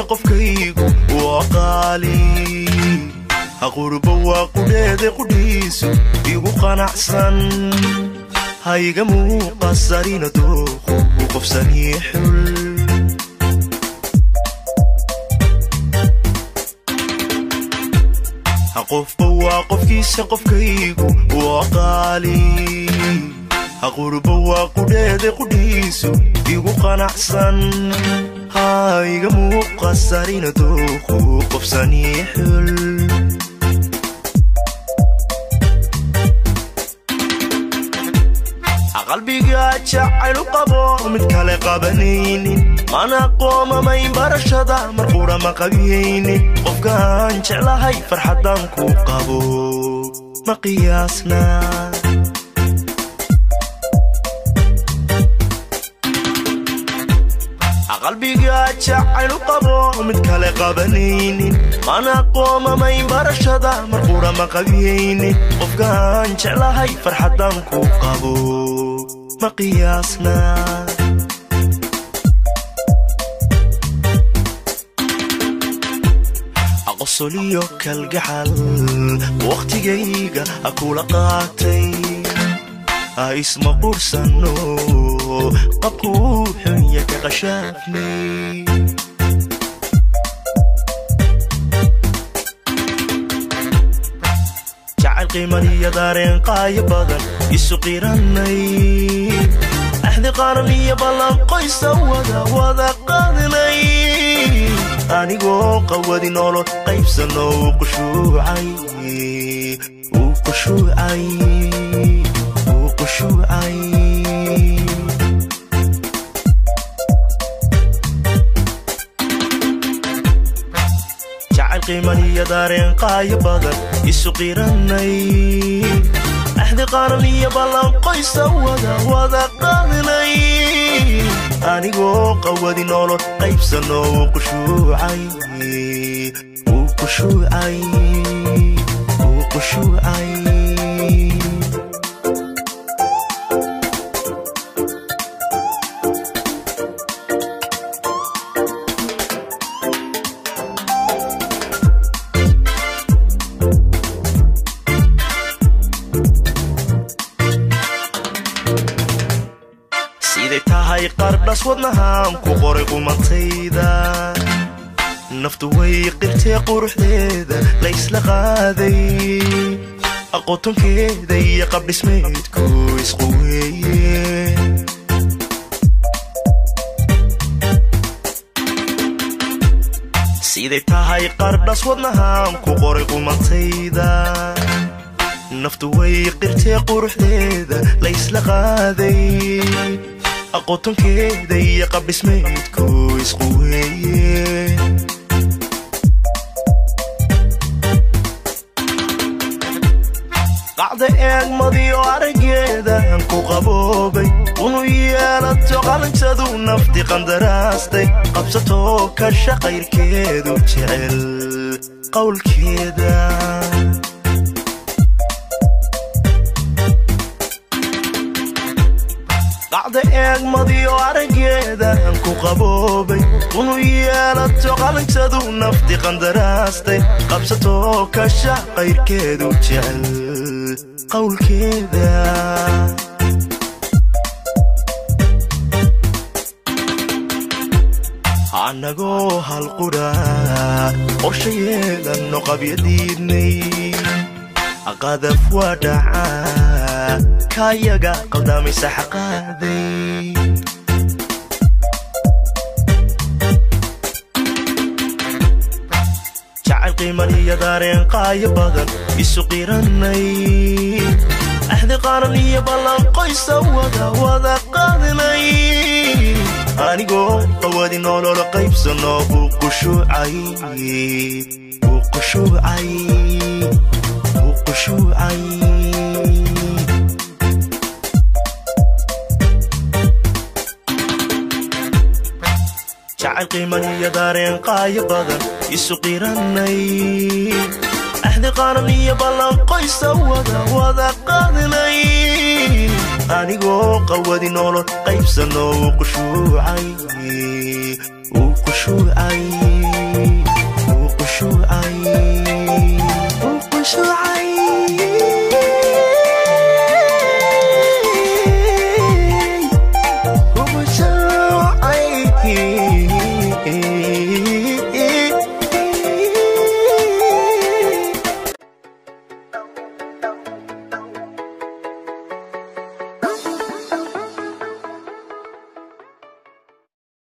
qofkaygu waa qaali aqurba waa qudheede qudhiisu igu qanacsan hayga muuqasarina dooqu qofsanii xul qofba waa qofkiisa qofkaygu waa qaali aqurba waa qudheede qudhiisu igu qanacsan hayga muuqasarina dooqu qofsanii xul qalbiga jacayl u qabo mid kale qabanaynin mana qoomamayn barashada marquura ma qabiyaynin qofkaan jeclahay farxadan ku qabo ma qiyaasna qalbiga jacayl u qabo mid kale qabanaynin mana qoomamayn barashada marquura ma qabiyaynin qofkaan jeclahay farxadan ku qabo ma qiyaasna aqosoliyo kalgacal waqtigayga akula qaatay isma qursano qabkuu xunya ka qashaafnay jacayl qiimaniyo daareen qaayo badan isu qiranay axdi qaran iyo ballan qoysa wada qaadinay anigoo qawadi nolol qaybsano uu qushuucay jacayl qiimaniyo daareen qaayo badan isu qiranay axdi qaran iyo ballan qoysa wada qaadinay anigoo qawadi nolol qaybsano uu qushuucay tahay qardhas wadnahaan ku qoray qumatayda naftu way qirtee quruxdeeda la isla qaaday aqoontonkeeda iyo qabdhismeedku isqu weeye siday tahay qardhas wadnahaan ku qoray qumatayda naftu way qirtee quruxdeeda la isla qaaday aqoontonkeeda iyo qabdhismeedku isqu weeye qacda eegmadiyo arageeda ku qaboobay unu yeelato qalanjadu nafti qandaraastay qabsato ka shaqayrkeedu jecel qowlkeeda qacda eegmadiyo arageeda ku qaboobay unu yeelato qalanjadu nafti qandaraastay qabsato ka shaqayrkeedu jecel qowlkeeda anagoo hal qudha qorsha yeelanno qabyadiidnay qadaf waa dhacaa kayaga qaldamaysa xaqaaday jacayl qiimaniyo daareen qaayo badan isu qiranay axdi qaran iyo ballan qoysa wada qaadinay anigoo qawadi nolol qaybsano uu qushuucay jacayl qiiman iyo dareen qaayo badan isu qiranay axdi qaran iyo ballan qoysa wada qaadnay anigoo qalwadi nolol qaybsano uu qushuucay